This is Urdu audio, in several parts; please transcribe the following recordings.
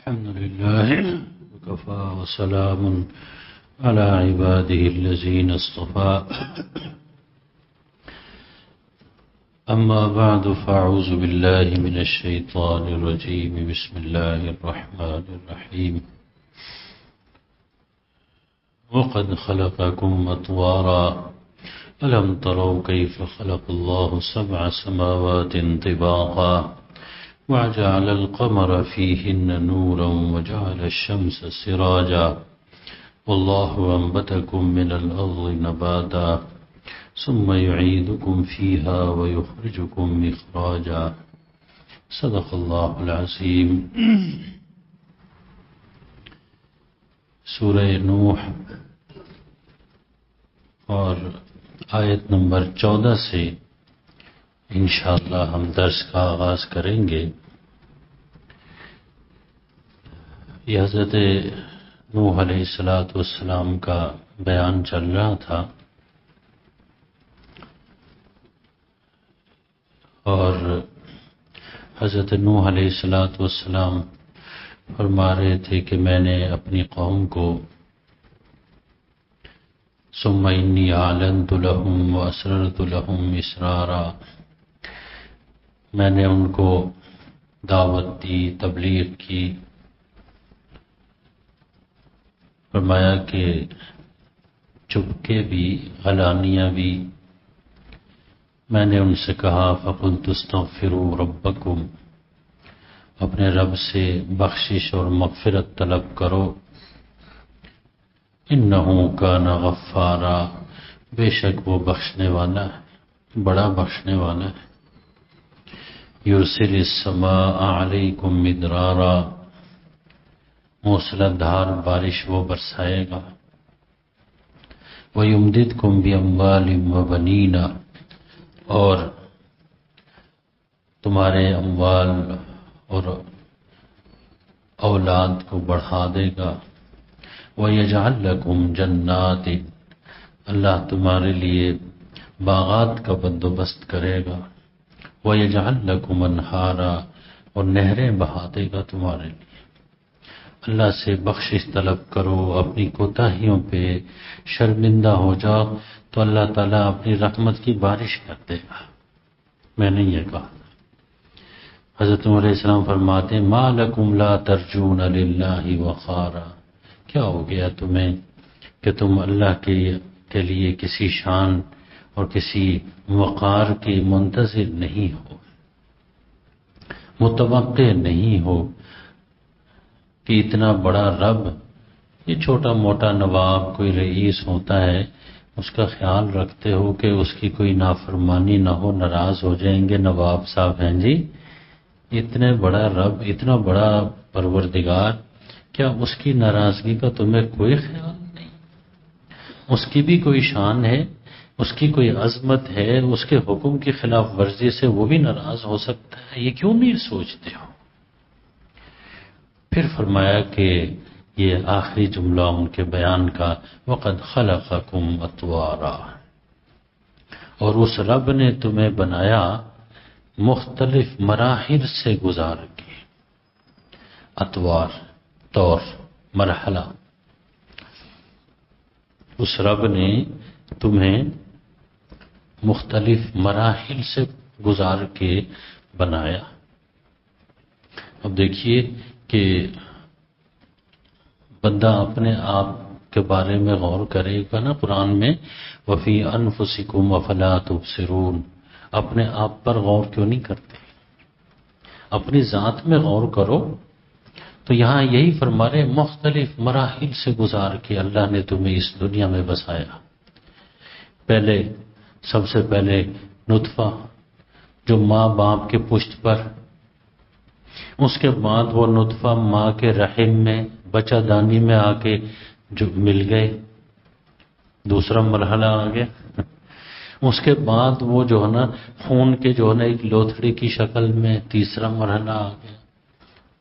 الحمد لله وكفى وسلام على عباده الذين اصطفى أما بعد فأعوذ بالله من الشيطان الرجيم بسم الله الرحمن الرحيم وقد خلقكم أطوارا ألم تروا كيف خلق الله 7 سماوات طباقا وجعل القمر فيهن نورا وجعل الشمس سراجا والله أنبتكم من الأرض نباتا ثم يعيدكم فيها ويخرجكم إخراجا صدق الله العظيم. سورہ نوح اور آیت نمبر 14 سے انشاءاللہ ہم درس کا آغاز کریں گے. یہ حضرت نوح علیہ السلام کا بیان چل رہا تھا اور حضرت نوح علیہ السلام فرما رہے تھے کہ میں نے اپنی قوم کو ثم انی اعلنت لهم واسررت لهم اسرارا، میں نے ان کو دعوت دی، تبلیغ کی. فرمایا کہ چپکے بھی علانیہ بھی. میں نے ان سے کہا فقلت استغفروا ربکم، اپنے رب سے بخشش اور مغفرت طلب کرو. انہ کان غفارا، بے شک وہ بخشنے والا ہے، بڑا بخشنے والا ہے. یرسل السماء علیکم مدرارا، موسلا دھار بارش وہ برسائے گا. وَيُمْدِدْكُمْ بِأَمْوَالٍ وَبَنِينَ، اور تمہارے اموال اور اولاد کو بڑھا دے گا. وَيَجْعَلْ لَكُمْ جَنَّاتٍ، اللہ تمہارے لیے باغات کا بندوبست کرے گا. وَيَجْعَلْ لَكُمْ أَنْهَارًا، اور نہریں بہا دے گا تمہارے لیے. اللہ سے بخشش طلب کرو، اپنی کوتاہیوں پہ شرمندہ ہو جاؤ تو اللہ تعالیٰ اپنی رحمت کی بارش کر دے گا. میں نے یہ کہا. حضرت نوح علیہ السلام فرماتے ہیں مَا لَكُمْ لَا تَرْجُونَ لِلَّهِ وَقَارًا، کیا ہو گیا تمہیں کہ تم اللہ کے لیے کسی شان اور کسی وقار کی منتظر نہیں ہو، متوقع نہیں ہو کہ اتنا بڑا رب، یہ چھوٹا موٹا نواب کوئی رئیس ہوتا ہے اس کا خیال رکھتے ہو کہ اس کی کوئی نافرمانی نہ ہو، ناراض ہو جائیں گے نواب صاحب ہیں جی. اتنے بڑا رب، اتنا بڑا پروردگار، کیا اس کی ناراضگی کا تمہیں کوئی خیال نہیں؟ اس کی بھی کوئی شان ہے، اس کی کوئی عظمت ہے، اس کے حکم کی خلاف ورزی سے وہ بھی ناراض ہو سکتا ہے، یہ کیوں نہیں سوچتے ہو؟ پھر فرمایا کہ یہ آخری جملہ ان کے بیان کا وَقَدْ خَلَقَكُمْ أَطْوَارًا، اور اس رب نے تمہیں بنایا مختلف مراحل سے گزار کے. اطوار، طور، مرحلہ. اس رب نے تمہیں مختلف مراحل سے گزار کے بنایا. اب دیکھیے کہ بندہ اپنے آپ کے بارے میں غور کرے گا نا. قرآن میں وَفِي أَنفُسِكُمْ أَفَلَا تُبْصِرُونَ، اپنے آپ پر غور کیوں نہیں کرتے؟ اپنی ذات میں غور کرو. تو یہاں یہی فرما رہے مختلف مراحل سے گزار کے اللہ نے تمہیں اس دنیا میں بسایا. پہلے سب سے پہلے نطفہ جو ماں باپ کے پشت پر، اس کے بعد وہ نطفہ ماں کے رحم میں بچہ دانی میں آ کے جو مل گئے، دوسرا مرحلہ آ گیا. اس کے بعد وہ جو ہے نا خون کے جو ہے نا ایک لوتھڑی کی شکل میں تیسرا مرحلہ آ گیا.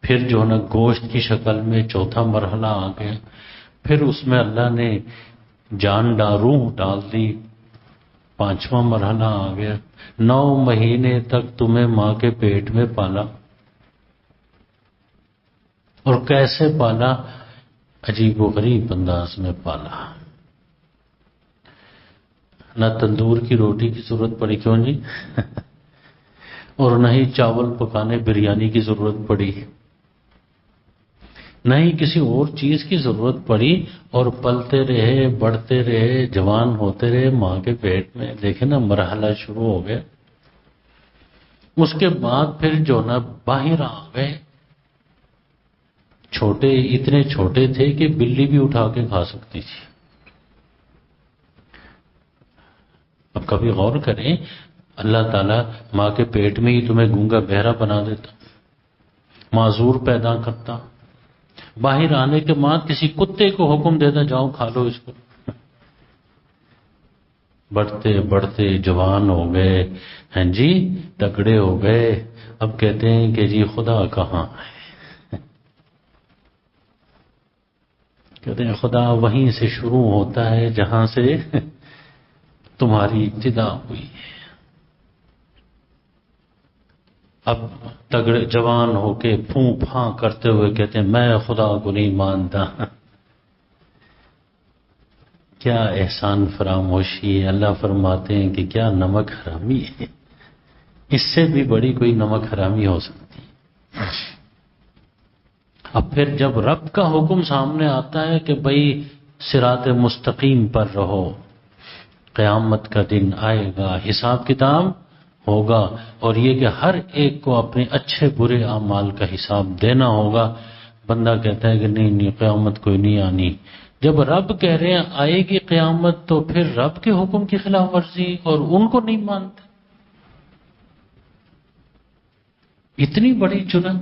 پھر جو ہے نا گوشت کی شکل میں چوتھا مرحلہ آ گیا. پھر اس میں اللہ نے جان روح ڈال دی، 5واں مرحلہ آ گیا. 9 مہینے تک تمہیں ماں کے پیٹ میں پالا. اور کیسے پالا؟ عجیب و غریب انداز میں پالا. نہ تندور کی روٹی کی ضرورت پڑی، کیوں جی؟ اور نہ ہی چاول پکانے بریانی کی ضرورت پڑی، نہ ہی کسی اور چیز کی ضرورت پڑی، اور پلتے رہے، بڑھتے رہے، جوان ہوتے رہے ماں کے پیٹ میں. دیکھیں نا مرحلہ شروع ہو گیا. اس کے بعد پھر جو نا باہر آ گئے. چھوٹے، اتنے چھوٹے تھے کہ بلی بھی اٹھا کے کھا سکتی تھی. اب کبھی غور کریں، اللہ تعالیٰ ماں کے پیٹ میں ہی تمہیں گونگا بہرا بنا دیتا، معذور پیدا کرتا، باہر آنے کے بعد کسی کتے کو حکم دیتا جاؤ کھا لو اس کو. بڑھتے بڑھتے جوان ہو گئے، ہیں جی، تگڑے ہو گئے. اب کہتے ہیں کہ جی خدا کہاں ہے؟ کہتے ہیں خدا وہیں سے شروع ہوتا ہے جہاں سے تمہاری ابتدا ہوئی ہے. اب تگڑے جوان ہو کے پھوں پھاں کرتے ہوئے کہتے ہیں میں خدا کو نہیں مانتا. کیا احسان فراموشی ہے. اللہ فرماتے ہیں کہ کیا نمک حرامی ہے، اس سے بھی بڑی کوئی نمک حرامی ہو سکتی. اب پھر جب رب کا حکم سامنے آتا ہے کہ بھئی صراط مستقیم پر رہو، قیامت کا دن آئے گا، حساب کتاب ہوگا، اور یہ کہ ہر ایک کو اپنے اچھے برے اعمال کا حساب دینا ہوگا. بندہ کہتا ہے کہ نہیں قیامت کوئی نہیں آنی. جب رب کہہ رہے ہیں آئے گی قیامت، تو پھر رب کے حکم کی خلاف ورزی اور ان کو نہیں مانتے. اتنی بڑی جرم.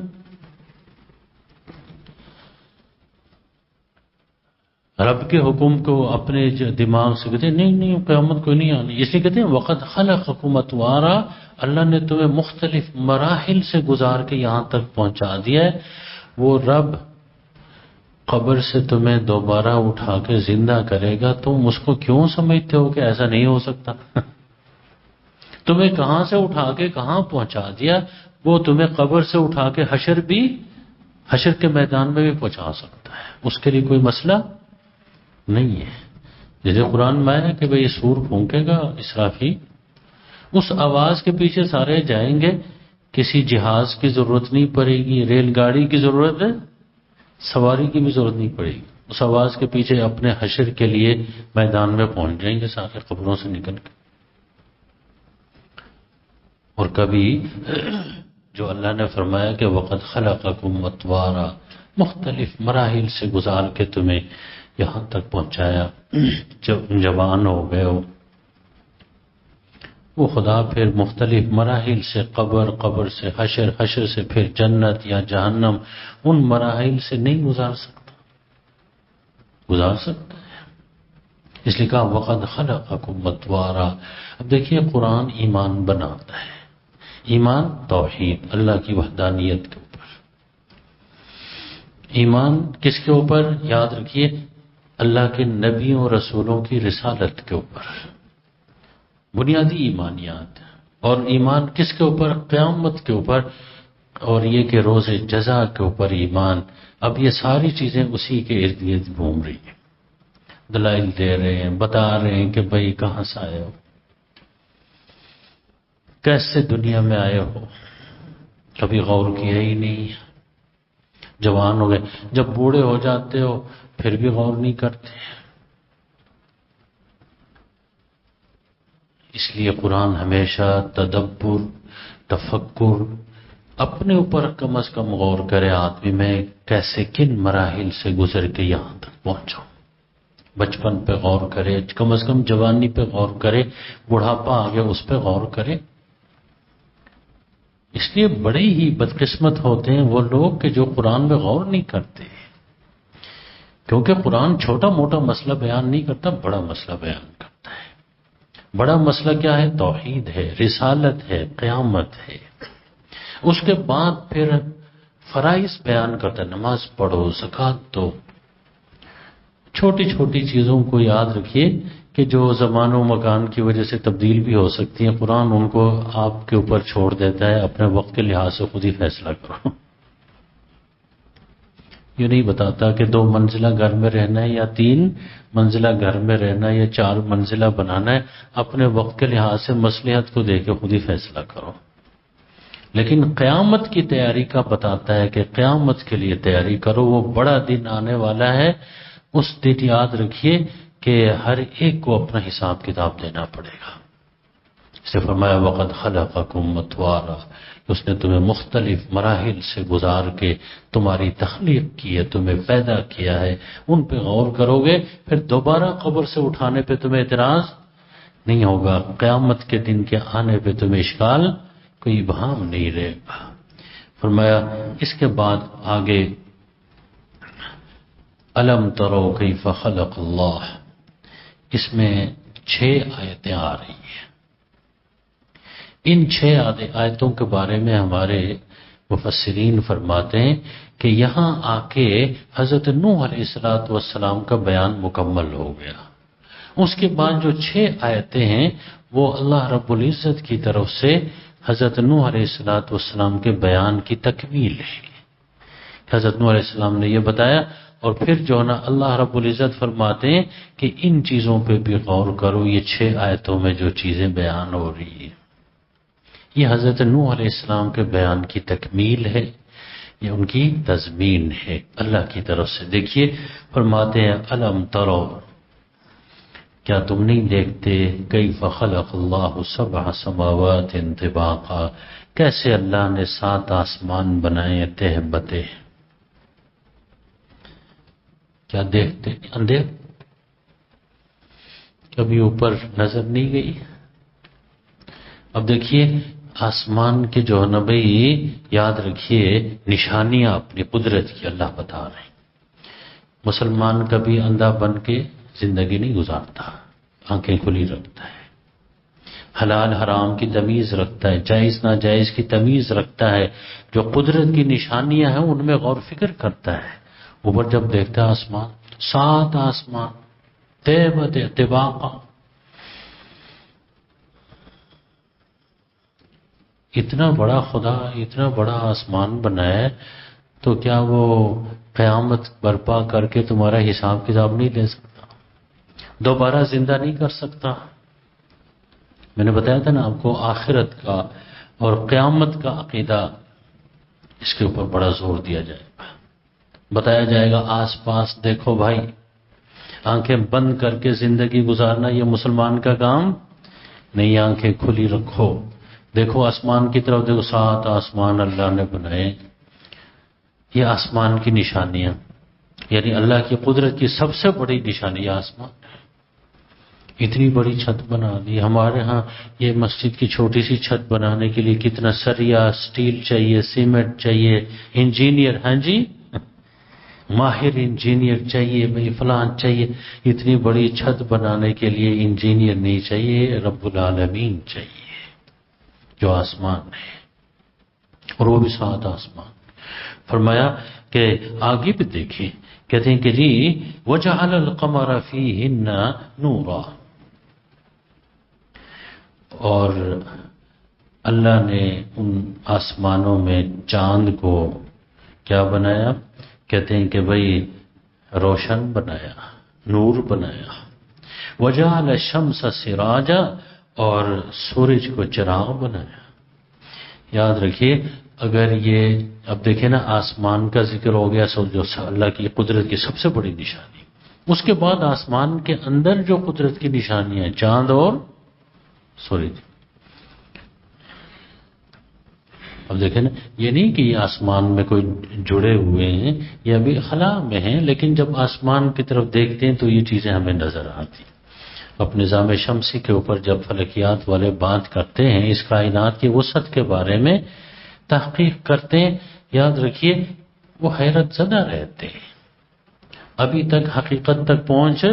رب کے حکم کو اپنے دماغ سے کہتے ہیں نہیں قیامت کوئی نہیں آنی. اس لیے کہتے ہیں وقد خلقکم اطوارا، اللہ نے تمہیں مختلف مراحل سے گزار کے یہاں تک پہنچا دیا ہے. وہ رب قبر سے تمہیں دوبارہ اٹھا کے زندہ کرے گا، تم اس کو کیوں سمجھتے ہو کہ ایسا نہیں ہو سکتا؟ تمہیں کہاں سے اٹھا کے کہاں پہنچا دیا. وہ تمہیں قبر سے اٹھا کے حشر کے میدان میں بھی پہنچا سکتا ہے. اس کے لیے کوئی مسئلہ نہیں ہے. جیسے قرآن میں ہے کہ بھئی سور پھونکے گا اسرافیل، اس آواز کے پیچھے سارے جائیں گے. کسی جہاز کی ضرورت نہیں پڑے گی، ریل گاڑی کی ضرورت ہے، سواری کی بھی ضرورت نہیں پڑے گی. اس آواز کے پیچھے اپنے حشر کے لیے میدان میں پہنچ جائیں گے سارے قبروں سے نکل کے. اور کبھی جو اللہ نے فرمایا کہ وقد خلقکم اطوارا، مختلف مراحل سے گزار کے تمہیں یہاں تک پہنچایا، جب جوان ہو گئے ہو. وہ خدا پھر مختلف مراحل سے قبر سے حشر سے پھر جنت یا جہنم، ان مراحل سے نہیں گزار سکتا ہے. اس لیے کہا وقد خلقکم اطوارا. اب دیکھیے قرآن ایمان بناتا ہے. ایمان توحید، اللہ کی وحدانیت کے اوپر. ایمان کس کے اوپر؟ یاد رکھیے، اللہ کے نبیوں اور رسولوں کی رسالت کے اوپر بنیادی ایمانیات. اور ایمان کس کے اوپر؟ قیامت کے اوپر، اور یہ کہ روز جزا کے اوپر ایمان. اب یہ ساری چیزیں اسی کے ارد گرد گھوم رہی ہیں. دلائل دے رہے ہیں، بتا رہے ہیں کہ بھئی کہاں سے آئے ہو، کیسے دنیا میں آئے ہو، کبھی غور کیا ہی نہیں. جوان ہو گئے، جب بوڑھے ہو جاتے ہو پھر بھی غور نہیں کرتے. اس لیے قرآن ہمیشہ تدبر، تفکر، اپنے اوپر کم از کم غور کرے آدمی میں کیسے کن مراحل سے گزر کے یہاں تک پہنچا. بچپن پہ غور کرے، کم از کم جوانی پہ غور کرے، بڑھاپا آ گیا اس پہ غور کرے. اس لیے بڑے ہی بدقسمت ہوتے ہیں وہ لوگ کہ جو قرآن میں غور نہیں کرتے. کیونکہ قرآن چھوٹا موٹا مسئلہ بیان نہیں کرتا، بڑا مسئلہ بیان کرتا ہے. بڑا مسئلہ کیا ہے؟ توحید ہے، رسالت ہے، قیامت ہے. اس کے بعد پھر فرائض بیان کرتا ہے، نماز پڑھو، زکوٰۃ دو. چھوٹی چھوٹی چیزوں کو یاد رکھیے کہ جو زمان و مکان کی وجہ سے تبدیل بھی ہو سکتی ہیں. قرآن ان کو آپ کے اوپر چھوڑ دیتا ہے، اپنے وقت کے لحاظ سے خود ہی فیصلہ کرو. یہ نہیں بتاتا کہ 2 منزلہ گھر میں رہنا ہے یا 3 منزلہ گھر میں رہنا ہے یا 4 منزلہ بنانا ہے. اپنے وقت کے لحاظ سے مصلحت کو دیکھ کے خود ہی فیصلہ کرو. لیکن قیامت کی تیاری کا بتاتا ہے کہ قیامت کے لیے تیاری کرو، وہ بڑا دن آنے والا ہے. اس دن یاد رکھیے کہ ہر ایک کو اپنا حساب کتاب دینا پڑے گا. اسے فرمایا وَقَدْ خَلَقَكُمْ أَطْوَارًا، اس نے تمہیں مختلف مراحل سے گزار کے تمہاری تخلیق کی ہے، تمہیں پیدا کیا ہے. ان پہ غور کرو گے پھر دوبارہ قبر سے اٹھانے پہ تمہیں اعتراض نہیں ہوگا. قیامت کے دن کے آنے پہ تمہیں اشکال کوئی ابہام نہیں رہے گا. فرمایا اس کے بعد آگے الم ترو کیف خلق اللہ، اس میں 6 آیتیں آ رہی ہیں. ان 6 آیتوں کے بارے میں ہمارے مفسرین فرماتے ہیں کہ یہاں آ کے حضرت نوح علیہ السلام کا بیان مکمل ہو گیا. اس کے بعد جو 6 آیتیں ہیں وہ اللہ رب العزت کی طرف سے حضرت نوح علیہ السلام کے بیان کی تکمیل ہے. حضرت نوح علیہ السلام نے یہ بتایا، اور پھر جو ہے نا اللہ رب العزت فرماتے ہیں کہ ان چیزوں پہ بھی غور کرو. یہ 6 آیتوں میں جو چیزیں بیان ہو رہی ہیں یہ حضرت نوح علیہ السلام کے بیان کی تکمیل ہے، یہ ان کی تضمین ہے اللہ کی طرف سے. دیکھیے فرماتے ہیں الم ترو، کیا تم نہیں دیکھتے کیف خلق اللہ 7 سماوات طباقا، کیسے اللہ نے 7 آسمان بنائے تہ بتہ. کیا دیکھتے اندھیر کبھی اوپر نظر نہیں گئی؟ اب دیکھیے آسمان کے جو ہے نا بھائی یاد رکھیے نشانیاں اپنی قدرت کی اللہ بتا رہے ہیں. مسلمان کبھی اندھا بن کے زندگی نہیں گزارتا، آنکھیں کھلی رکھتا ہے، حلال حرام کی تمیز رکھتا ہے، جائز ناجائز کی تمیز رکھتا ہے. جو قدرت کی نشانیاں ہیں ان میں غور فکر کرتا ہے. اوپر جب دیکھتا ہے آسمان، 7 آسمان طباقا، اتنا بڑا خدا اتنا بڑا آسمان بنایا ہے تو کیا وہ قیامت برپا کر کے تمہارا حساب کتاب نہیں لے سکتا؟ دوبارہ زندہ نہیں کر سکتا؟ میں نے بتایا تھا نا آپ کو آخرت کا اور قیامت کا عقیدہ اس کے اوپر بڑا زور دیا جائے گا. بتایا جائے گا آس پاس دیکھو بھائی، آنکھیں بند کر کے زندگی گزارنا یہ مسلمان کا کام نہیں. آنکھیں کھلی رکھو، دیکھو آسمان کی طرف دیکھو، 7 آسمان اللہ نے بنائے. یہ آسمان کی نشانیاں، یعنی اللہ کی قدرت کی سب سے بڑی نشانی آسمان. اتنی بڑی چھت بنا دی. ہمارے ہاں یہ مسجد کی چھوٹی سی چھت بنانے کے لیے کتنا سریا سٹیل چاہیے، سیمنٹ چاہیے، انجینئر، ہاں جی ماہر انجینئر چاہیے، بھائی فلان چاہیے. اتنی بڑی چھت بنانے کے لیے انجینئر نہیں چاہیے، رب العالمین چاہیے جو آسمان ہے، اور وہ بھی 7 آسمان. فرمایا کہ آگے بھی دیکھیں، کہتے ہیں کہ جی وَجَعَلَ الْقَمَرَ فِيهِنَّ نُورًا، اور اللہ نے ان آسمانوں میں چاند کو کیا بنایا؟ کہتے ہیں کہ بھئی روشن بنایا، نور بنایا. وَجَعَلَ الشَّمْسَ سِرَاجًا، اور سورج کو چراغ بنایا. یاد رکھیے اگر یہ اب دیکھیں نا آسمان کا ذکر ہو گیا جو اللہ کی قدرت کی سب سے بڑی نشانی، اس کے بعد آسمان کے اندر جو قدرت کی نشانیاں ہیں چاند اور سورج. اب دیکھیں نا یہ نہیں کہ یہ آسمان میں کوئی جڑے ہوئے ہیں، یہ ابھی خلا میں ہیں، لیکن جب آسمان کی طرف دیکھتے ہیں تو یہ چیزیں ہمیں نظر آتی. اپنے نظام شمسی کے اوپر جب فلکیات والے بات کرتے ہیں اس کائنات کی وسعت کے بارے میں تحقیق کرتے ہیں، یاد رکھیے وہ حیرت زدہ رہتے ہیں. ابھی تک حقیقت تک پہنچ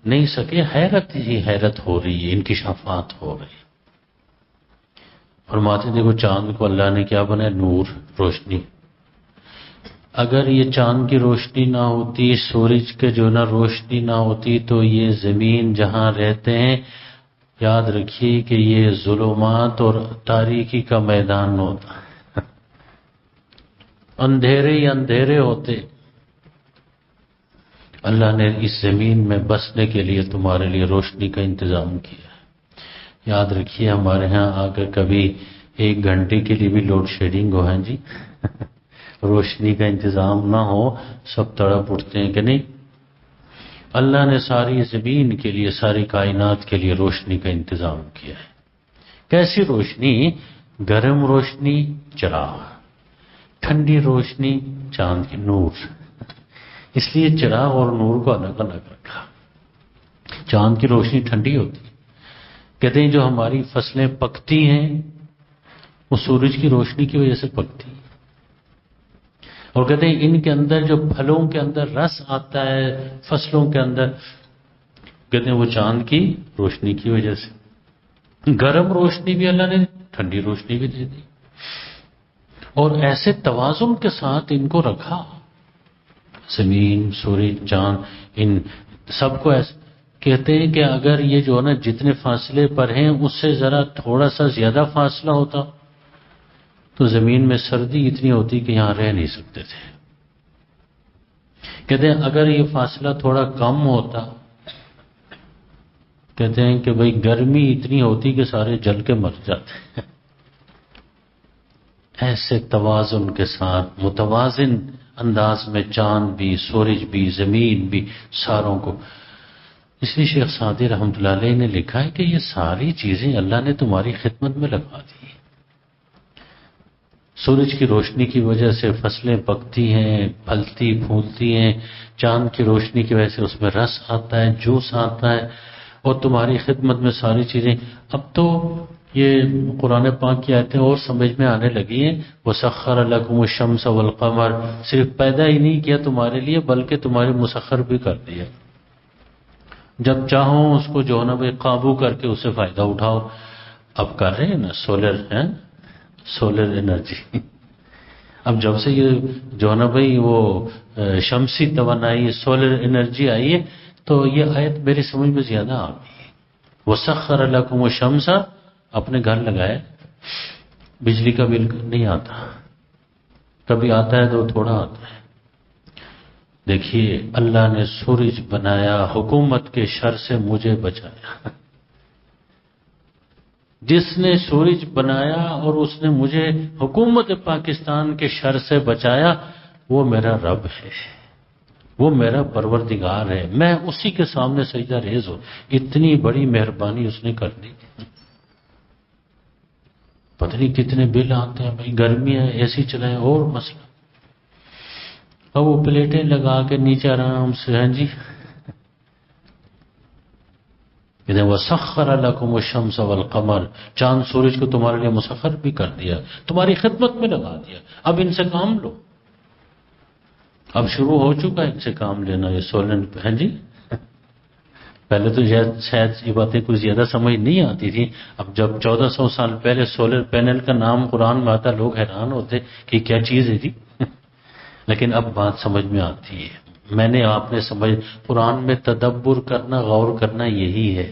نہیں سکے، حیرت ہی حیرت ہو رہی ہے، انکشافات ہو رہی. فرماتے ہیں دیکھو چاند کو اللہ نے کیا بنایا؟ نور، روشنی. اگر یہ چاند کی روشنی نہ ہوتی، سورج کے جو نہ روشنی نہ ہوتی تو یہ زمین جہاں رہتے ہیں یاد رکھیے کہ یہ ظلمات اور تاریکی کا میدان ہوتا، اندھیرے ہی اندھیرے ہوتے. اللہ نے اس زمین میں بسنے کے لیے تمہارے لیے روشنی کا انتظام کیا ہے۔ یاد رکھیے ہمارے ہاں آ کر کبھی 1 گھنٹے کے لیے بھی لوڈ شیڈنگ ہو ہے جی روشنی کا انتظام نہ ہو سب تڑپ اٹھتے ہیں کہ نہیں۔ اللہ نے ساری زمین کے لیے ساری کائنات کے لیے روشنی کا انتظام کیا ہے۔ کیسی روشنی؟ گرم روشنی چراغ، ٹھنڈی روشنی چاند کی نور۔ اس لیے چراغ اور نور کو الگ الگ رکھا۔ چاند کی روشنی ٹھنڈی ہوتی، کہتے ہیں جو ہماری فصلیں پکتی ہیں وہ سورج کی روشنی کی وجہ سے پکتی ہیں، اور کہتے ہیں ان کے اندر جو پھلوں کے اندر رس آتا ہے فصلوں کے اندر، کہتے ہیں وہ چاند کی روشنی کی وجہ سے۔ گرم روشنی بھی اللہ نے، ٹھنڈی روشنی بھی دے دی، اور ایسے توازن کے ساتھ ان کو رکھا۔ زمین، سورج، چاند، ان سب کو ایسے کہتے ہیں کہ اگر یہ جو ہے نا جتنے فاصلے پر ہیں اس سے ذرا تھوڑا سا زیادہ فاصلہ ہوتا تو زمین میں سردی اتنی ہوتی کہ یہاں رہ نہیں سکتے تھے۔ کہتے ہیں اگر یہ فاصلہ تھوڑا کم ہوتا، کہتے ہیں کہ بھئی گرمی اتنی ہوتی کہ سارے جل کے مر جاتے۔ ایسے توازن کے ساتھ متوازن انداز میں چاند بھی، سورج بھی، زمین بھی، ساروں کو۔ اس لیے شیخ سعدی رحمۃ اللہ علیہ نے لکھا ہے کہ یہ ساری چیزیں اللہ نے تمہاری خدمت میں لگا دی۔ سورج کی روشنی کی وجہ سے فصلیں پکتی ہیں، پھلتی پھولتی ہیں، چاند کی روشنی کی وجہ سے اس میں رس آتا ہے، جوس آتا ہے، اور تمہاری خدمت میں ساری چیزیں۔ اب تو یہ قرآن پاک کی آیتیں اور سمجھ میں آنے لگی ہیں۔ وَسَخَّرَ لَكُمُ الشَّمْسَ وَالْقَمَرَ، صرف پیدا ہی نہیں کیا تمہارے لیے بلکہ تمہارے مسخر بھی کر دیا۔ جب چاہو اس کو جو ہے نا بھائی قابو کر کے اسے فائدہ اٹھاؤ۔ اب کر رہے ہیں نا سولر ہے، سولر انرجی۔ اب جب سے یہ جو ہے نا بھائی وہ شمسی توانائی سولر انرجی آئی ہے تو یہ آیت میری سمجھ میں زیادہ آ گئی ہے۔ وَسَخَّرَ لَكُمُ الشَّمْسَ، اپنے گھر لگائے، بجلی کا بل نہیں آتا، کبھی آتا ہے تو تھوڑا آتا ہے۔ دیکھیے اللہ نے سورج بنایا، حکومت کے شر سے مجھے بچایا۔ جس نے سورج بنایا اور اس نے مجھے حکومت پاکستان کے شر سے بچایا، وہ میرا رب ہے، وہ میرا پروردگار ہے، میں اسی کے سامنے سجدہ ریز ہوں۔ اتنی بڑی مہربانی اس نے کر دی۔ پتہ نہیں کتنے بل آتے ہیں بھائی، گرمی ہے اے سی چلائیں اور مسئلہ، اب وہ پلیٹیں لگا کے نیچے آرام سے ہیں جی۔ کہتے ہیں وَسَخَّرَ لَكُمُ الشَّمْسَ وَالْقَمَرَ، چاند سورج کو تمہارے لیے مسخر بھی کر دیا، تمہاری خدمت میں لگا دیا، اب ان سے کام لو۔ اب شروع ہو چکا ہے ان سے کام لینا، یہ سولر ہیں جی۔ پہلے تو شاید یہ باتیں کوئی زیادہ سمجھ نہیں آتی تھی، اب جب 1400 سال پہلے سولر پینل کا نام قرآن میں آتا لوگ حیران ہوتے کہ کیا چیز ہے جی، لیکن اب بات سمجھ میں آتی ہے۔ میں نے آپ نے سمجھ، قرآن میں تدبر کرنا، غور کرنا یہی ہے،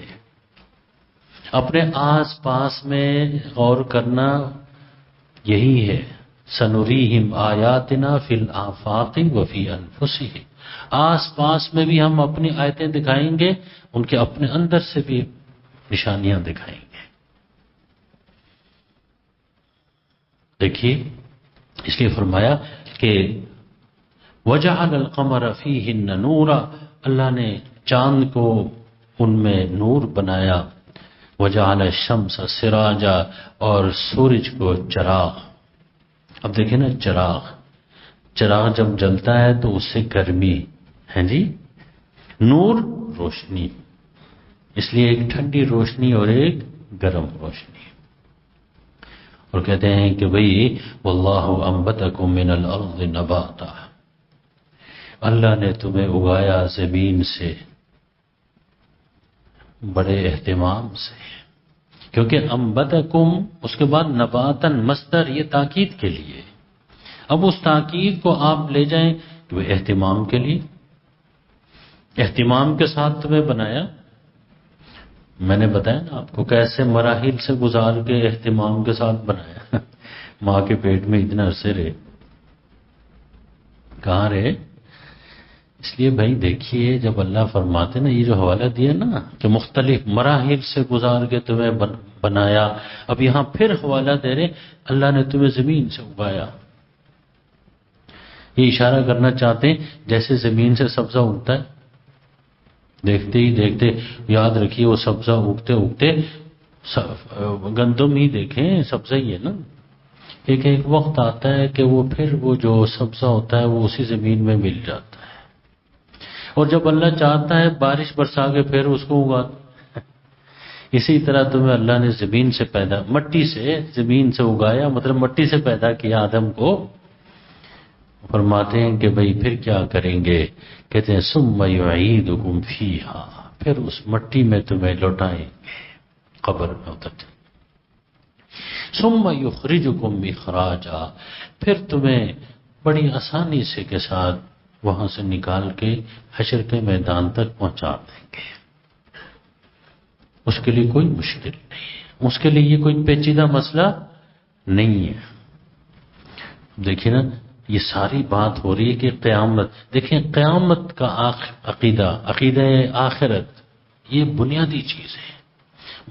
اپنے آس پاس میں غور کرنا یہی ہے۔ سنریہم آیاتنا فی الآفاق وفی انفسہم، آس پاس میں بھی ہم اپنی آیتیں دکھائیں گے، ان کے اپنے اندر سے بھی نشانیاں دکھائیں گے۔ دیکھیے اس لیے فرمایا کہ وَجَعَلَ الْقَمَرَ فِيهِنَّ نُورًا، اللہ نے چاند کو ان میں نور بنایا، وَجَعَلَ الشَّمْسَ سِرَاجًا، اور سورج کو چراغ۔ اب دیکھیں نا چراغ جب جلتا ہے تو اس سے گرمی ہے جی، نور روشنی، اس لیے ایک ٹھنڈی روشنی اور ایک گرم روشنی۔ اور کہتے ہیں کہ بھئی واللہ انبتکم من الارض نباتا، اللہ نے تمہیں اگایا زمین سے بڑے اہتمام سے، کیونکہ انبتکم اس کے بعد نباتن مصدر، یہ تاکید کے لیے۔ اب اس تاکید کو آپ لے جائیں کہ وہ اہتمام کے لیے، اہتمام کے ساتھ تمہیں بنایا۔ میں نے بتایا نا آپ کو کیسے مراحل سے گزار کے اہتمام کے ساتھ بنایا۔ ماں کے پیٹ میں اتنا عرصے رہے، کہاں رہے؟ اس لیے بھائی دیکھیے، جب اللہ فرماتے نا، یہ جو حوالہ دیا نا کہ مختلف مراحل سے گزار کے تمہیں بنایا، اب یہاں پھر حوالہ دے رہے اللہ نے تمہیں زمین سے اگایا. یہ اشارہ کرنا چاہتے ہیں جیسے زمین سے سبزہ اگتا ہے، دیکھتے ہی دیکھتے، یاد رکھیے وہ سبزہ اگتے اگتے گندم ہی دیکھیں سبزہ ہی ہے نا، ایک ایک وقت آتا ہے کہ وہ پھر وہ جو سبزہ ہوتا ہے وہ اسی زمین میں مل جاتا ہے، اور جب اللہ چاہتا ہے بارش برسا کے پھر اس کو اگاتا ہے. اسی طرح تمہیں اللہ نے زمین سے پیدا، مٹی سے زمین سے اگایا، مطلب مٹی سے پیدا کیا آدم کو. فرماتے ہیں کہ بھئی پھر کیا کریں گے؟ کہتے ہیں ثم یعیدکم فیہا، پھر اس مٹی میں تمہیں لوٹائیں گے قبر میں اترتے. ثم یخرجکم اخراجا، پھر تمہیں بڑی آسانی سے کے ساتھ وہاں سے نکال کے حشر کے میدان تک پہنچا دیں گے. اس کے لیے کوئی مشکل نہیں ہے، اس کے لیے یہ کوئی پیچیدہ مسئلہ نہیں ہے. دیکھیں نا، یہ ساری بات ہو رہی ہے کہ قیامت، دیکھیں قیامت کا عقیدہ آخرت، یہ بنیادی چیز ہے.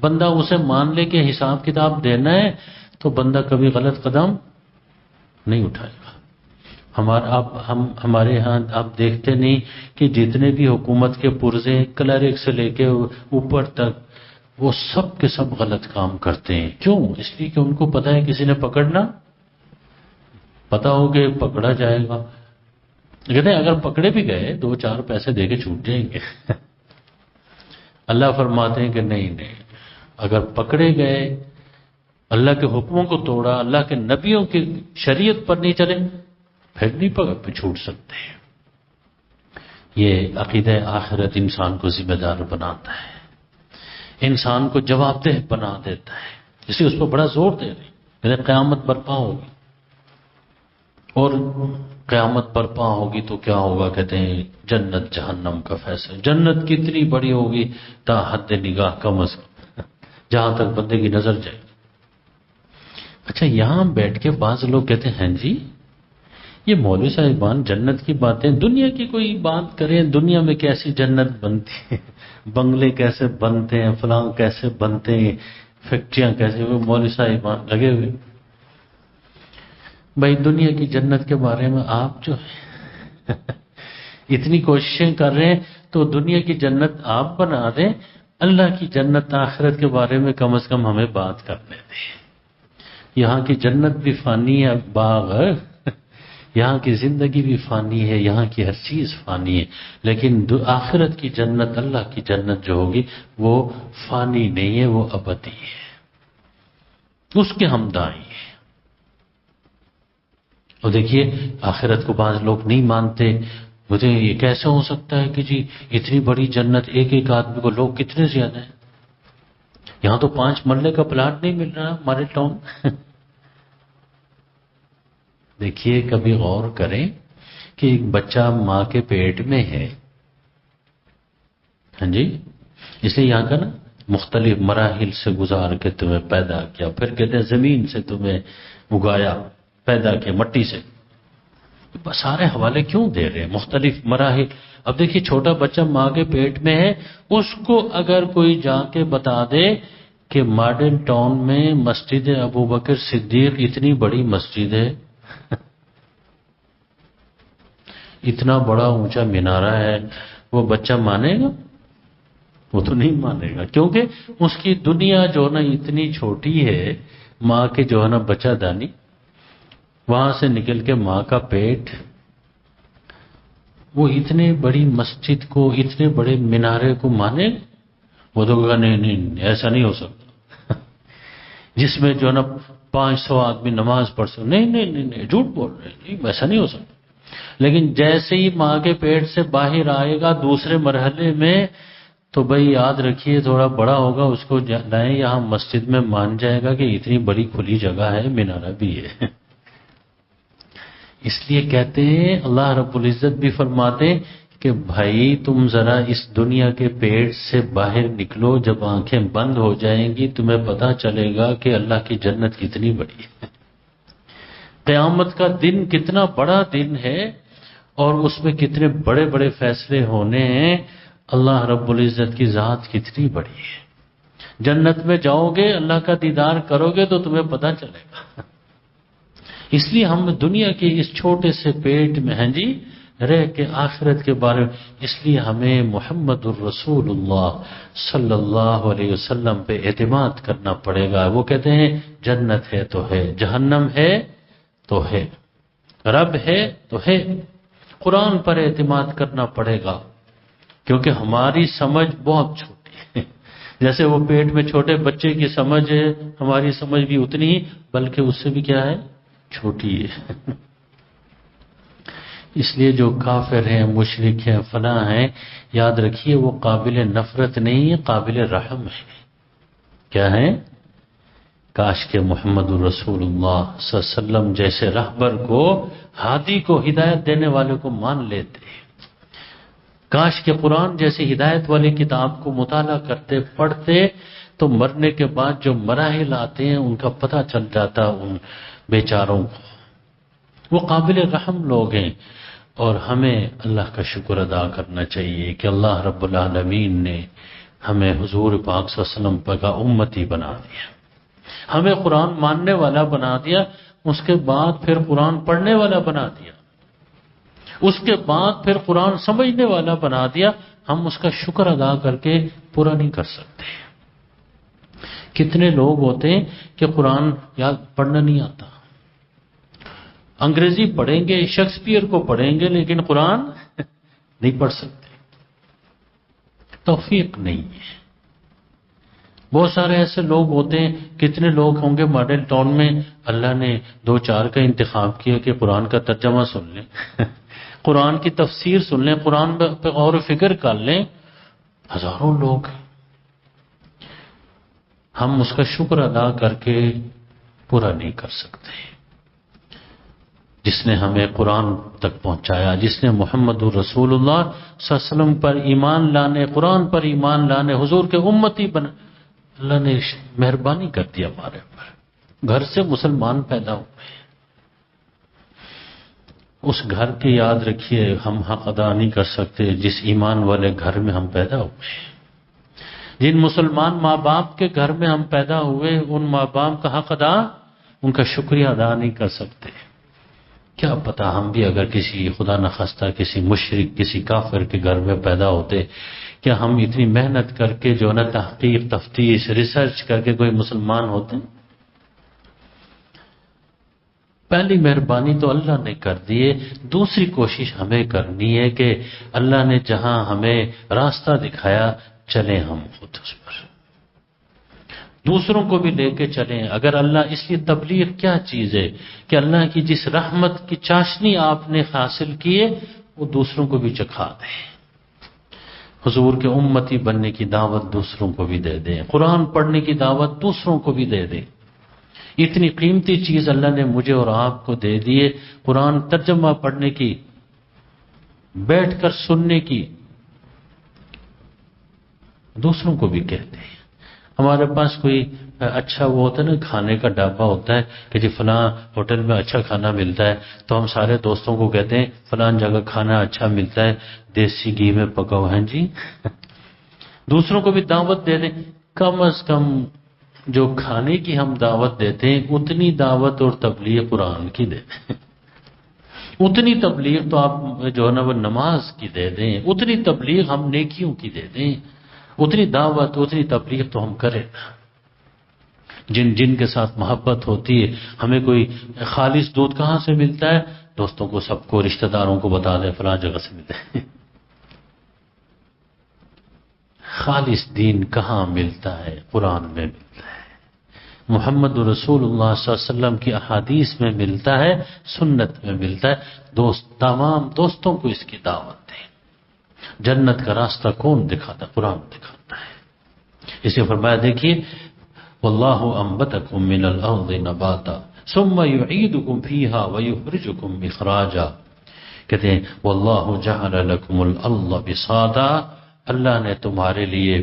بندہ اسے مان لے کہ حساب کتاب دینا ہے تو بندہ کبھی غلط قدم نہیں اٹھائے گا. ہمارے ہاں آپ دیکھتے نہیں کہ جتنے بھی حکومت کے پرزے کلرک سے لے کے اوپر تک وہ سب کے سب غلط کام کرتے ہیں. کیوں؟ اس لیے کہ ان کو پتا ہے کسی نے پکڑنا، پتا ہو کہ پکڑا جائے گا. کہتے ہیں اگر پکڑے بھی گئے 2-4 پیسے دے کے چھوٹ جائیں گے. اللہ فرماتے ہیں کہ نہیں نہیں، اگر پکڑے گئے، اللہ کے حکموں کو توڑا، اللہ کے نبیوں کی شریعت پر نہیں چلے، پھر نہیں چھوٹ سکتے. یہ عقیدہ آخرت انسان کو ذمہ دار بناتا ہے، انسان کو جواب دہ بنا دیتا ہے. اس لیے اس پر بڑا زور دے رہے ہیں. قیامت برپا ہوگی، اور قیامت برپا ہوگی تو کیا ہوگا؟ کہتے ہیں جنت جہنم کا فیصلہ. جنت کتنی بڑی ہوگی؟ تا حد نگاہ کم از کم، جہاں تک بندے کی نظر جائے. اچھا، یہاں بیٹھ کے بعض لوگ کہتے ہیں جی یہ مولوی صاحبان جنت کی باتیں، دنیا کی کوئی بات کریں، دنیا میں کیسی جنت بنتی ہے، بنگلے کیسے بنتے ہیں، فلاں کیسے بنتے ہیں، فیکٹریاں کیسے، وہ مولوی صاحبان لگے ہوئے. بھائی دنیا کی جنت کے بارے میں آپ جو اتنی کوششیں کر رہے ہیں تو دنیا کی جنت آپ بنا دیں، اللہ کی جنت آخرت کے بارے میں کم از کم ہمیں بات کرنے دیں. یہاں کی جنت بھی فانی ہے، باغ ہے، یہاں کی زندگی بھی فانی ہے، یہاں کی ہر چیز فانی ہے، لیکن آخرت کی جنت، اللہ کی جنت جو ہوگی وہ فانی نہیں ہے، وہ ابدی ہے، اس کے ہم دائی ہیں. اور دیکھیے آخرت کو بعض لوگ نہیں مانتے. مجھے یہ کیسے ہو سکتا ہے کہ جی اتنی بڑی جنت، ایک ایک آدمی کو، لوگ کتنے زیادہ ہیں، یہاں تو 5 مرلے کا پلاٹ نہیں مل رہا ہمارے ٹاؤن. دیکھیے کبھی غور کریں کہ ایک بچہ ماں کے پیٹ میں ہے، ہاں جی، اس لیے یہاں کا نا مختلف مراحل سے گزار کے تمہیں پیدا کیا، پھر کہتے ہیں زمین سے تمہیں اگایا، پیدا کیا مٹی سے. سارے حوالے کیوں دے رہے ہیں؟ مختلف مراحل. اب دیکھیے چھوٹا بچہ ماں کے پیٹ میں ہے، اس کو اگر کوئی جا کے بتا دے کہ ماڈل ٹاؤن میں مسجد ابو بکر صدیق اتنی بڑی مسجد ہے، اتنا بڑا اونچا مینارہ ہے، وہ بچہ مانے گا؟ وہ تو نہیں مانے گا، کیونکہ اس کی دنیا جو نا اتنی چھوٹی ہے. ماں کے جو ہے نا بچہ دانی، وہاں سے نکل کے ماں کا پیٹ، وہ اتنے بڑی مسجد کو، اتنے بڑے مینارے کو مانے؟ وہ تو کہا نہیں نہیں ایسا نہیں ہو سکتا. جس میں جو نا 500 آدمی نماز پڑھ سکتے، نہیں نہیں نہیں نہیں جھوٹ بول رہے، نہیں ایسا نہیں ہو سکتا. لیکن جیسے ہی ماں کے پیٹ سے باہر آئے گا دوسرے مرحلے میں، تو بھئی یاد رکھیے تھوڑا بڑا ہوگا، اس کو لائیں یہاں مسجد میں، مان جائے گا کہ اتنی بڑی کھلی جگہ ہے، مینارہ بھی ہے. اس لیے کہتے ہیں اللہ رب العزت بھی فرماتے کہ بھائی تم ذرا اس دنیا کے پیٹ سے باہر نکلو، جب آنکھیں بند ہو جائیں گی تمہیں پتا چلے گا کہ اللہ کی جنت کتنی بڑی ہے، قیامت کا دن کتنا بڑا دن ہے. اور اس میں کتنے بڑے بڑے فیصلے ہونے ہیں. اللہ رب العزت کی ذات کتنی بڑی ہے. جنت میں جاؤ گے، اللہ کا دیدار کرو گے تو تمہیں پتہ چلے گا. اس لیے ہم دنیا کے اس چھوٹے سے پیٹ میں ہیں جی رہ کے آخرت کے بارے میں، اس لیے ہمیں محمد الرسول اللہ صلی اللہ علیہ وسلم پہ اعتماد کرنا پڑے گا. وہ کہتے ہیں جنت ہے تو ہے، جہنم ہے تو ہے، رب ہے تو ہے. قرآن پر اعتماد کرنا پڑے گا کیونکہ ہماری سمجھ بہت چھوٹی ہے. جیسے وہ پیٹ میں چھوٹے بچے کی سمجھ ہے، ہماری سمجھ بھی اتنی ہی بلکہ اس سے بھی کیا ہے، چھوٹی ہے. اس لیے جو کافر ہیں، مشرک ہیں، فلاں ہیں، یاد رکھیے وہ قابل نفرت نہیں ہے، قابل رحم ہے. کیا ہے؟ کاش کہ محمد الرسول اللہ صلی اللہ علیہ وسلم جیسے رہبر کو، ہادی کو، ہدایت دینے والے کو مان لیتے. کاش کہ قرآن جیسی ہدایت والی کتاب کو مطالعہ کرتے، پڑھتے تو مرنے کے بعد جو مراحل آتے ہیں ان کا پتہ چل جاتا ان بیچاروں کو. وہ قابل رحم لوگ ہیں. اور ہمیں اللہ کا شکر ادا کرنا چاہیے کہ اللہ رب العالمین نے ہمیں حضور پاک صلی اللہ علیہ وسلم کا امتی بنا دیا، ہمیں قرآن ماننے والا بنا دیا، اس کے بعد پھر قرآن پڑھنے والا بنا دیا، اس کے بعد پھر قرآن سمجھنے والا بنا دیا. ہم اس کا شکر ادا کر کے پورا نہیں کر سکتے. کتنے لوگ ہوتے ہیں کہ قرآن یاد پڑھنا نہیں آتا، انگریزی پڑھیں گے، شیکسپیئر کو پڑھیں گے لیکن قرآن نہیں پڑھ سکتے. توفیق نہیں ہے. بہت سارے ایسے لوگ ہوتے ہیں، کتنے لوگ ہوں گے ماڈل ٹاؤن میں اللہ نے 2-4 کا انتخاب کیا کہ قرآن کا ترجمہ سن لیں، قرآن کی تفسیر سن لیں، قرآن پہ غور و فکر کر لیں. ہزاروں لوگ. ہم اس کا شکر ادا کر کے پورا نہیں کر سکتے. جس نے ہمیں قرآن تک پہنچایا، جس نے محمد الرسول اللہ صلی اللہ علیہ وسلم پر ایمان لانے، قرآن پر ایمان لانے، حضور کے امتی بنا، اللہ نے مہربانی کر دی ہمارے پر. گھر سے مسلمان پیدا ہوئے، اس گھر کی یاد رکھیے ہم حق ادا نہیں کر سکتے جس ایمان والے گھر میں ہم پیدا ہوئے. جن مسلمان ماں باپ کے گھر میں ہم پیدا ہوئے، ان ماں باپ کا حق ادا، ان کا شکریہ ادا نہیں کر سکتے. کیا پتا ہم بھی اگر کسی خدا نخواستہ کسی مشرک، کسی کافر کے گھر میں پیدا ہوتے، کیا ہم اتنی محنت کر کے جو نا تحقیق، تفتیش، ریسرچ کر کے کوئی مسلمان ہوتے؟ پہلی مہربانی تو اللہ نے کر دی ہے. دوسری کوشش ہمیں کرنی ہے کہ اللہ نے جہاں ہمیں راستہ دکھایا چلیں ہم خود اس پر، دوسروں کو بھی لے کے چلیں. اگر اللہ، اس لیے تبلیغ کیا چیز ہے کہ اللہ کی جس رحمت کی چاشنی آپ نے حاصل کی ہے وہ دوسروں کو بھی چکھا دیں. حضور کے امتی بننے کی دعوت دوسروں کو بھی دے دیں، قرآن پڑھنے کی دعوت دوسروں کو بھی دے دیں. اتنی قیمتی چیز اللہ نے مجھے اور آپ کو دے دی ہے، قرآن ترجمہ پڑھنے کی، بیٹھ کر سننے کی. دوسروں کو بھی کہتے ہیں. ہمارے پاس کوئی اچھا وہ ہوتا ہے نا، کھانے کا ڈبہ ہوتا ہے کہ جی فلاں ہوٹل میں اچھا کھانا ملتا ہے، تو ہم سارے دوستوں کو کہتے ہیں فلاں جگہ کھانا اچھا ملتا ہے، دیسی گھی میں پکا ہوا ہے جی. دوسروں کو بھی دعوت دے دیں. کم از کم جو کھانے کی ہم دعوت دیتے ہیں اتنی دعوت اور تبلیغ قرآن کی دے دیں. اتنی تبلیغ تو آپ جو ہے نا وہ نماز کی دے دیں، اتنی تبلیغ ہم نیکیوں کی دے دیں، اتنی دعوت، اتنی تبلیغ تو ہم کریں. جن جن کے ساتھ محبت ہوتی ہے، ہمیں کوئی خالص دودھ کہاں سے ملتا ہے، دوستوں کو، سب کو، رشتہ داروں کو بتا دیں فلاں جگہ سے ملتا ہے. خالص دین کہاں ملتا ہے؟ قرآن میں ملتا ہے، محمد رسول اللہ صلی اللہ علیہ وسلم کی احادیث میں ملتا ہے، سنت میں ملتا ہے. تمام دوستوں کو اس کی دعوت دیں. جنت کا راستہ کون دکھاتا؟ قرآن دکھاتا ہے. اسے فرمایا دیکھیے واللہ انبتکم من الارض نباتا ثم یعیدکم فیہا ویخرجکم اخراجا. کہتے ہیں واللہ جعل لکم الارض بساطا، اللہ نے تمہارے لیے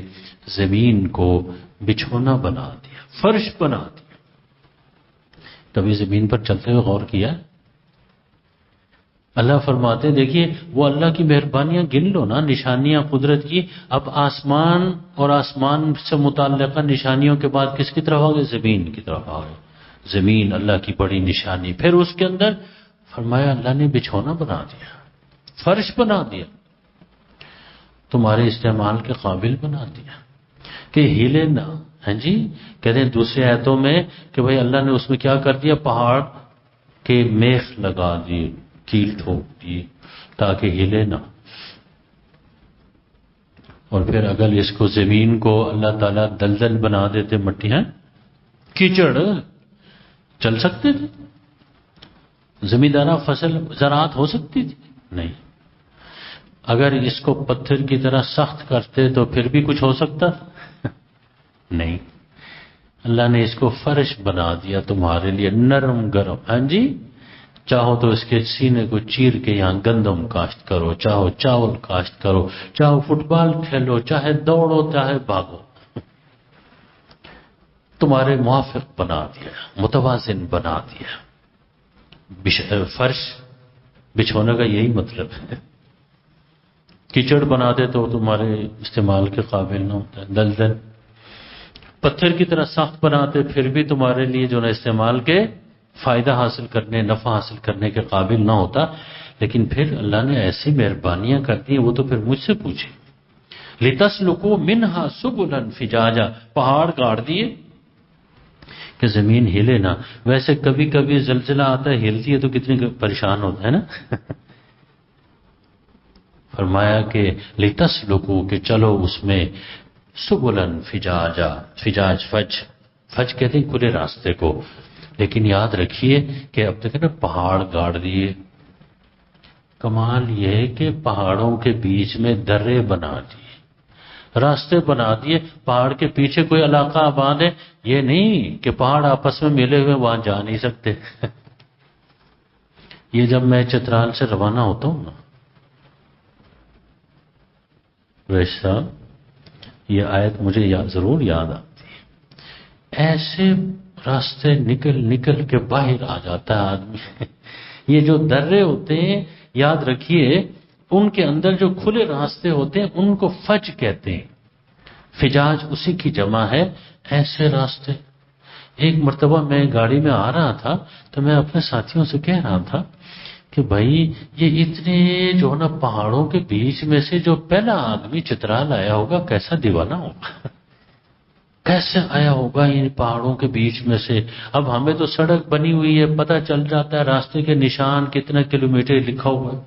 زمین کو بچھونا بنا دیا، فرش بنا دیا. کبھی زمین پر چلتے ہوئے غور کیا؟ اللہ فرماتے ہیں دیکھیے وہ اللہ کی مہربانیاں گن لو نا، نشانیاں قدرت کی. اب آسمان اور آسمان سے متعلقہ نشانیوں کے بعد کس کی طرف آ گئے؟ زمین کی طرف آ گئے. زمین اللہ کی بڑی نشانی. پھر اس کے اندر فرمایا اللہ نے بچھونا بنا دیا، فرش بنا دیا، تمہارے استعمال کے قابل بنا دیا کہ ہلے نہ. ہاں جی، کہتے ہیں دوسری آیتوں میں کہ بھئی اللہ نے اس میں کیا کر دیا، پہاڑ کے میخ لگا دیے، کیل ٹھوک دیے تاکہ ہلے نہ. اور پھر اگر اس کو زمین کو اللہ تعالیٰ دلدل بنا دیتے، مٹی ہے کیچڑ، چل سکتے تھے؟ زمیندارہ فصل زراعت ہو سکتی تھی؟ نہیں. اگر اس کو پتھر کی طرح سخت کرتے تو پھر بھی کچھ ہو سکتا نہیں. اللہ نے اس کو فرش بنا دیا تمہارے لیے، نرم گرم. ہاں جی، چاہو تو اس کے سینے کو چیر کے یہاں گندم کاشت کرو، چاہو چاول کاشت کرو، چاہو فٹ بال کھیلو، چاہے دوڑو، چاہے بھاگو، تمہارے موافق بنا دیا، متوازن بنا دیا. فرش بچھونے کا یہی مطلب ہے. کیچڑ بنا دے تو تمہارے استعمال کے قابل نہ ہوتا ہے، دلدل. پتھر کی طرح سخت بناتے پھر بھی تمہارے لیے جو نہ استعمال کے فائدہ حاصل کرنے، نفع حاصل کرنے کے قابل نہ ہوتا. لیکن پھر اللہ نے ایسی مہربانیاں کر دی، وہ تو پھر مجھ سے پوچھے. لِتَسْلُكُوا مِنْهَا سُبُلًا فِجَاجًا، پہاڑ گاڑ دیے کہ زمین ہلے نہ. ویسے کبھی کبھی زلزلہ آتا ہے، ہلتی ہے تو کتنی پریشان ہوتا ہے نا. فرمایا کہ لِتَسْلُكُوا، کہ چلو اس میں سُبُلًا فِجَاجًا، فجاج فج کہتے ہیں کھلے راستے کو. لیکن یاد رکھیے کہ اب تک نا پہاڑ گاڑ دیے. کمال یہ ہے کہ پہاڑوں کے بیچ میں درے بنا دیے، راستے بنا دیے. پہاڑ کے پیچھے کوئی علاقہ آباد ہے، یہ نہیں کہ پہاڑ آپس میں ملے ہوئے وہاں جا نہیں سکتے. یہ جب میں چترال سے روانہ ہوتا ہوں نا ویسا، یہ آیت مجھے ضرور یاد آتی ہے. ایسے راستے نکل کے باہر آ جاتا ہے آدمی. یہ جو درے ہوتے ہیں یاد رکھیے، ان کے اندر جو کھلے راستے ہوتے ہیں ان کو فج کہتے ہیں. فجاج اسی کی جمع ہے، ایسے راستے. ایک مرتبہ میں گاڑی میں آ رہا تھا تو میں اپنے ساتھیوں سے کہہ رہا تھا کہ بھائی یہ اتنے جو نا پہاڑوں کے بیچ میں سے جو پہلا آدمی چترال آیا ہوگا کیسا دیوانہ ہوگا، کیسے آیا ہوگا ان پہاڑوں کے بیچ میں سے. اب ہمیں تو سڑک بنی ہوئی ہے، پتہ چل جاتا ہے راستے کے نشان کتنا کلومیٹر لکھا ہوا ہے.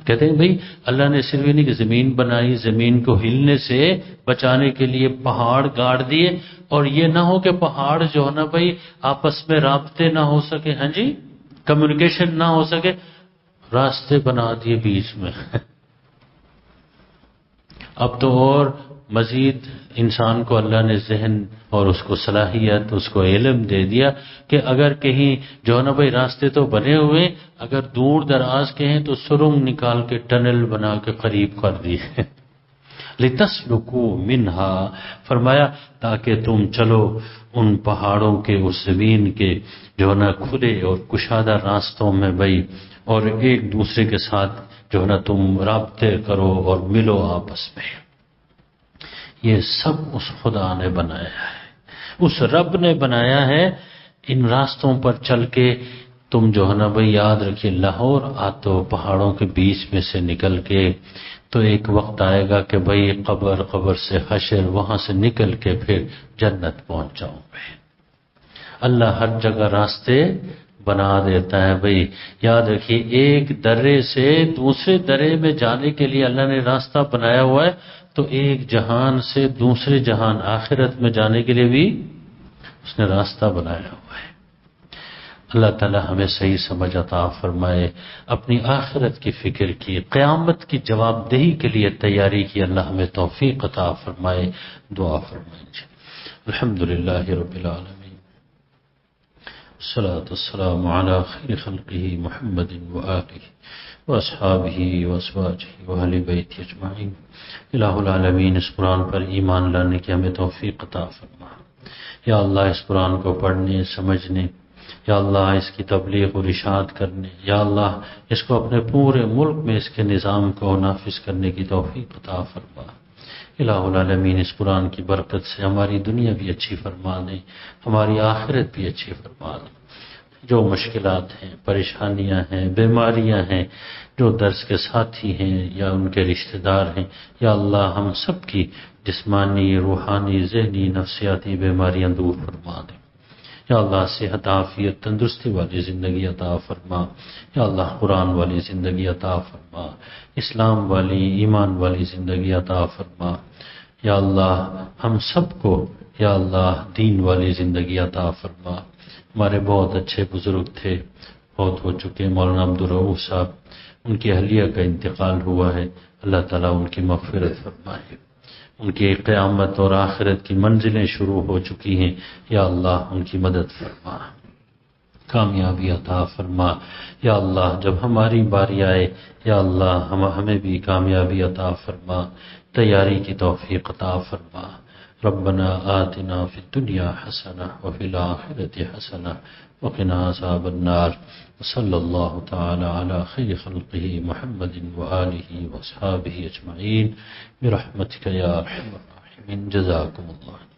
کہتے ہیں بھئی اللہ نے صرف نہیں کہ زمین بنائی، زمین کو ہلنے سے بچانے کے لیے پہاڑ گاڑ دیے. اور یہ نہ ہو کہ پہاڑ جو ہے نا بھئی آپس میں رابطے نہ ہو سکے، ہاں جی، کمیونیکیشن نہ ہو سکے، راستے بنا دیے بیچ میں. اب تو اور مزید انسان کو اللہ نے ذہن اور اس کو صلاحیت، اس کو علم دے دیا کہ اگر کہیں جو ہے نا بھائی راستے تو بنے ہوئے، اگر دور دراز کے ہیں تو سرنگ نکال کے ٹنل بنا کے قریب کر دیے. لِتَسْلُكُوا مِنْهَا، فرمایا تاکہ تم چلو ان پہاڑوں کے، اس زمین کے جو ہے نا کھلے اور کشادہ راستوں میں بھائی، اور ایک دوسرے کے ساتھ جو ہے نا تم رابطے کرو اور ملو آپس میں. یہ سب اس خدا نے بنایا ہے، اس رب نے بنایا ہے. ان راستوں پر چل کے تم جو ہے نا بھئی یاد رکھیے، لاہور آتے ہو پہاڑوں کے بیچ میں سے نکل کے تو ایک وقت آئے گا کہ بھئی قبر سے حشر، وہاں سے نکل کے پھر جنت پہنچ جاؤ گے. اللہ ہر جگہ راستے بنا دیتا ہے. بھئی یاد رکھیے ایک درے سے دوسرے درے میں جانے کے لیے اللہ نے راستہ بنایا ہوا ہے، تو ایک جہان سے دوسرے جہان آخرت میں جانے کے لیے بھی اس نے راستہ بنایا ہوا ہے. اللہ تعالی ہمیں صحیح سمجھ عطا فرمائے، اپنی آخرت کی فکر کی، قیامت کی جواب دہی کے لیے تیاری کی. اللہ ہمیں توفیق عطا فرمائے. دعا فرمائیں. الحمدللہ رب العالمین، الصلاة والسلام على خير خلقه محمد وآله وأصحابه وأزواجه وأهل بيته أجمعين. الہ العالمین، اس قرآن پر ایمان لانے کی ہمیں توفیق عطا فرما. یا اللہ اس قرآن کو پڑھنے، سمجھنے یا اللہ اس کی تبلیغ اور اشاعت کرنے، یا اللہ اس کو اپنے پورے ملک میں اس کے نظام کو نافذ کرنے کی توفیق عطا فرما۔ الہ العالمین اس قرآن کی برکت سے ہماری دنیا بھی اچھی فرما دے، ہماری آخرت بھی اچھی فرما دے۔ جو مشکلات ہیں، پریشانیاں ہیں، بیماریاں ہیں، جو درس کے ساتھی ہیں یا ان کے رشتہ دار ہیں، یا اللہ ہم سب کی جسمانی، روحانی، ذہنی، نفسیاتی بیماریاں دور فرما دے۔ یا اللہ صحت، عافیت، تندرستی والی زندگی عطا فرما۔ یا اللہ قرآن والی زندگی عطا فرما، اسلام والی، ایمان والی زندگی عطا فرما۔ یا اللہ ہم سب کو یا اللہ دین والی زندگی عطا فرما۔ ہمارے بہت اچھے بزرگ تھے، بہت ہو چکے، مولانا عبدالرؤوف صاحب، ان کی اہلیہ کا انتقال ہوا ہے، اللہ تعالیٰ ان کی مغفرت فرمائے۔ ان کی قیامت اور آخرت کی منزلیں شروع ہو چکی ہیں، یا اللہ ان کی مدد فرما، کامیابی عطا فرما۔ یا اللہ جب ہماری باری آئے، یا اللہ ہمیں بھی کامیابی عطا فرما، تیاری کی توفیق عطا فرما۔ ربنا آتنا فی الدنیا حسنہ وفی الآخرۃ حسنہ وقنا عذاب النار۔ وصلی اللہ تعالی علی خیر خلقہ محمد وآلہ واصحابہ اجمعین برحمتک یا ارحم الراحمین۔ جزاکم اللہ۔